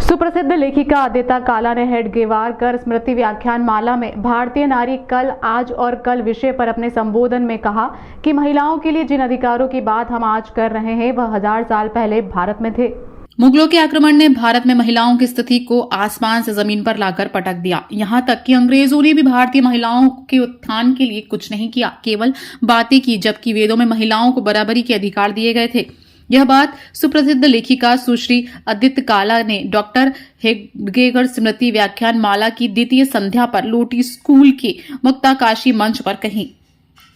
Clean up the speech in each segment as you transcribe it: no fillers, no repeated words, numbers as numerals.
सुप्रसिद्ध लेखिका अदिता काला ने हेडगेवारकर स्मृति व्याख्यान माला में भारतीय नारी कल, आज और कल विषय पर अपने संबोधन में कहा कि महिलाओं के लिए जिन अधिकारों की बात हम आज कर रहे हैं वह 1000 साल पहले भारत में थे। मुगलों के आक्रमण ने भारत में महिलाओं की स्थिति को आसमान से जमीन पर लाकर पटक दिया। यहाँ तक कि अंग्रेजों ने भी भारतीय महिलाओं के उत्थान के लिए कुछ नहीं किया, केवल बातें की, जबकि वेदों में महिलाओं को बराबरी के अधिकार दिए गए थे। यह बात सुप्रसिद्ध लेखिका सुश्री अदित काला ने डॉक्टर हेडगेवारकर स्मृति व्याख्यान माला की द्वितीय संध्या पर लोटी स्कूल के मुक्ताकाशी मंच पर कही।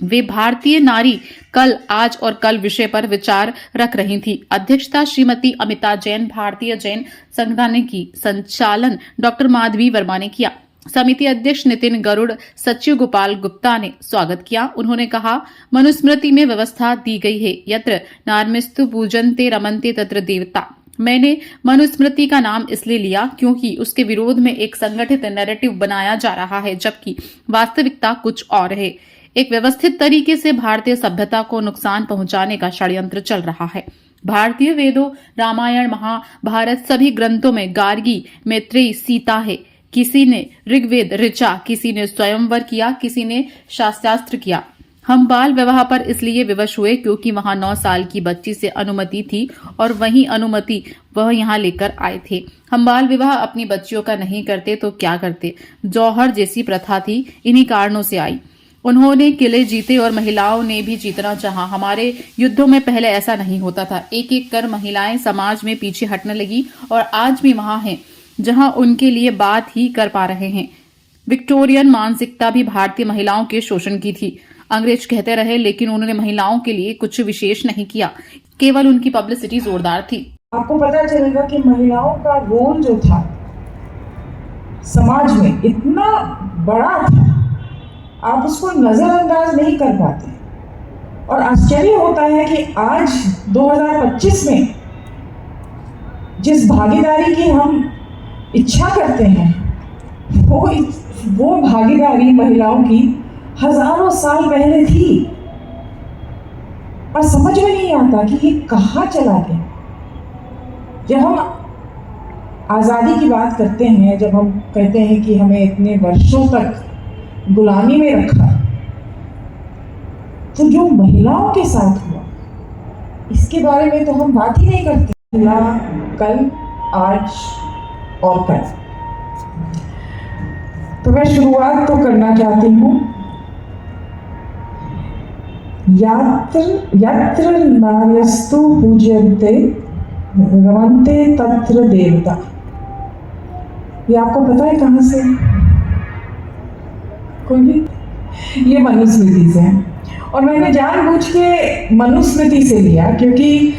वे भारतीय नारी कल, आज और कल विषय पर विचार रख रही थी। अध्यक्षता श्रीमती अमिता जैन, भारतीय जैन संगठन की संचालन डॉक्टर माधवी वर्मा ने किया। समिति अध्यक्ष नितिन गरुड़, सचिव गोपाल गुप्ता ने स्वागत किया। उन्होंने कहा, मनुस्मृति में व्यवस्था दी गई है, यत्र नार्यस्तु पूजन्ते रमन्ते तत्र देवता। मैंने मनुस्मृति का नाम इसलिए लिया क्योंकि उसके विरोध में एक संगठित नैरेटिव बनाया जा रहा है, जबकि वास्तविकता कुछ और है। एक व्यवस्थित तरीके से भारतीय सभ्यता को नुकसान पहुंचाने का षड्यंत्र चल रहा है। भारतीय वेदों, रामायण, महाभारत सभी ग्रंथों में गार्गी, मैत्रेयी, सीता है। किसी ने ऋग्वेद ऋचा, किसी ने स्वयंवर किया, किसी ने शास्त्रास्त्र किया। हम बाल विवाह पर इसलिए विवश हुए क्योंकि वहां 9 साल की बच्ची से अनुमति थी और वही अनुमति वह यहाँ लेकर आए थे। हम बाल विवाह अपनी बच्चियों का नहीं करते तो क्या करते। जौहर जैसी प्रथा थी, इन्हीं कारणों से आई। उन्होंने किले जीते और महिलाओं ने भी जीतना चाहा। हमारे युद्धों में पहले ऐसा नहीं होता था। एक एक कर महिलाएं समाज में पीछे हटने लगी और आज भी वहां हैं जहां उनके लिए बात ही कर पा रहे हैं। विक्टोरियन मानसिकता भी भारतीय महिलाओं के शोषण की थी। अंग्रेज कहते रहे, लेकिन उन्होंने महिलाओं के लिए कुछ विशेष नहीं किया, केवल उनकी पब्लिसिटी जोरदार थी। आपको पता चलेगा कि महिलाओं का रोल जो था समाज में इतना बड़ा था, आप उसको नजरअंदाज नहीं कर पाते। और आश्चर्य होता है कि आज 2025 में जिस भागीदारी की हम इच्छा करते हैं वो भागीदारी महिलाओं की हजारों साल पहले थी और समझ में नहीं आता कि ये कहाँ चला गया। जब हम आज़ादी की बात करते हैं, जब हम कहते हैं कि हमें इतने वर्षों तक गुलामी में रखा, तो जो महिलाओं के साथ हुआ इसके बारे में तो हम बात ही नहीं करते। महिला कल, आज और कल। तो मैं शुरुआत तो करना चाहती हूँ, यत्र नार्यस्तु पूज्यन्ते रमन्ते तत्र देवता। ये आपको पता है कहाँ से? कोई भी? ये मनुस्मृति से है। और मैंने जानबूझ के मनुस्मृति से लिया क्योंकि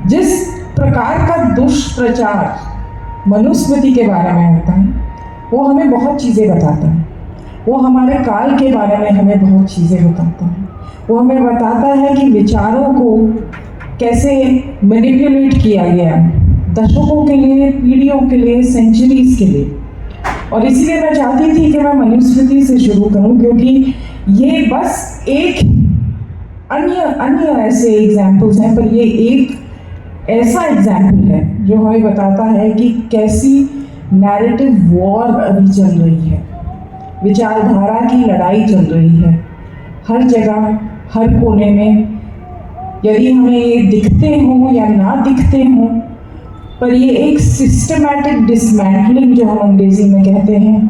जिस प्रकार का दुष्प्रचार मनुस्मृति के बारे में होता है वो हमें बहुत चीज़ें बताता है। वो हमारे काल के बारे में हमें बहुत चीज़ें बताता है। वो हमें बताता है कि विचारों को कैसे मैनिपुलेट किया गया, दशकों के लिए, पीढ़ियों के लिए, सेंचुरीज के लिए। और इसलिए मैं चाहती थी कि मैं मनुस्मृति से शुरू करूं क्योंकि ये बस एक अन्य ऐसे एग्जाम्पल्स हैं, पर ये एक ऐसा एग्जाम्पल है जो हमें बताता है कि कैसी नैरेटिव वॉर अभी चल रही है, विचारधारा की लड़ाई चल रही है हर जगह, हर कोने में। यदि हमें ये दिखते हों या ना दिखते हों, पर ये एक सिस्टमैटिक डिसमैंटलिंग जो हम अंग्रेजी में कहते हैं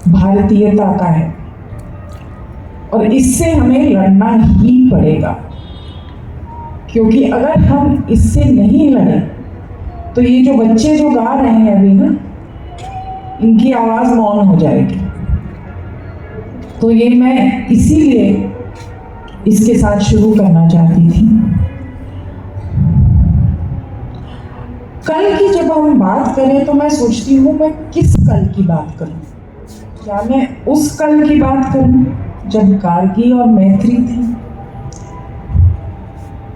भारतीयता का है और इससे हमें लड़ना ही पड़ेगा। क्योंकि अगर हम इससे नहीं लड़े तो ये जो बच्चे जो गा रहे हैं अभी ना, इनकी आवाज़ मौन हो जाएगी। तो ये मैं इसीलिए इसके साथ शुरू करना चाहती थी। कल की जब हम बात करें तो मैं सोचती हूँ मैं किस कल की बात करूँ। क्या मैं उस कल की बात करूँ जब गार्गी और मैत्री थी,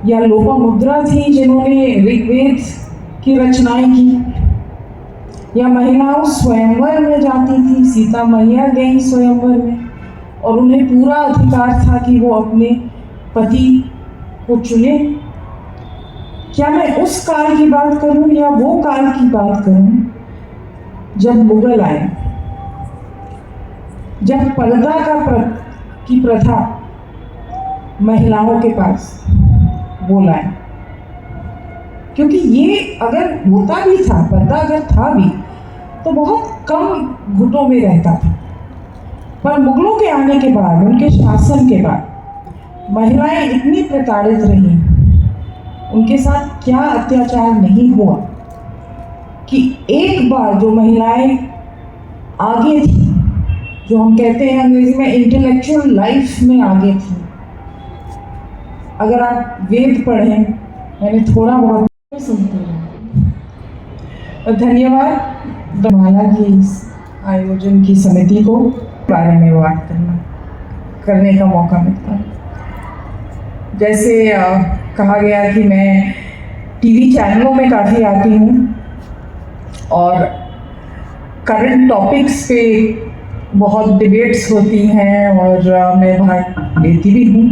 या लोपामुद्रा थी जिन्होंने ऋग्वेद की रचनाएं की, या महिलाओं स्वयंवर में जाती थी, सीता मैया गई स्वयंवर में और उन्हें पूरा अधिकार था कि वो अपने पति को चुने, क्या मैं उस काल की बात करूं या वो काल की बात करूं जब मुगल आए, जब पर्दा की प्रथा महिलाओं के पास वो लाए। क्योंकि ये अगर होता भी था, पर्दा अगर था भी, तो बहुत कम घुटों में रहता था। पर मुगलों के आने के बाद, उनके शासन के बाद महिलाएं इतनी प्रताड़ित रहीं, उनके साथ क्या अत्याचार नहीं हुआ कि एक बार जो महिलाएं आगे थी, जो हम कहते हैं अंग्रेजी में इंटेलेक्चुअल लाइफ में आगे थी। अगर आप वेद पढ़ें, मैंने थोड़ा बहुत सुनते हैं। और धन्यवाद माला की इस आयोजन की समिति को बारे में बात करने का मौका मिलता है। जैसे कहा गया कि मैं टीवी चैनलों में काफ़ी आती हूँ और करंट टॉपिक्स पे बहुत डिबेट्स होती हैं और मैं भाग लेती भी हूँ,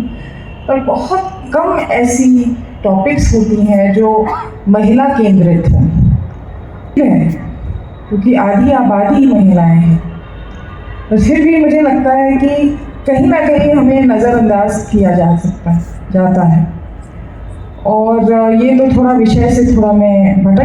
पर बहुत कम ऐसी टॉपिक्स होती हैं जो महिला केंद्रित हैं, क्योंकि आधी आबादी महिलाएं हैं। तो फिर भी मुझे लगता है कि कहीं ना कहीं हमें नज़रअंदाज किया जाता है। और ये तो थोड़ा विषय से थोड़ा मैं भटक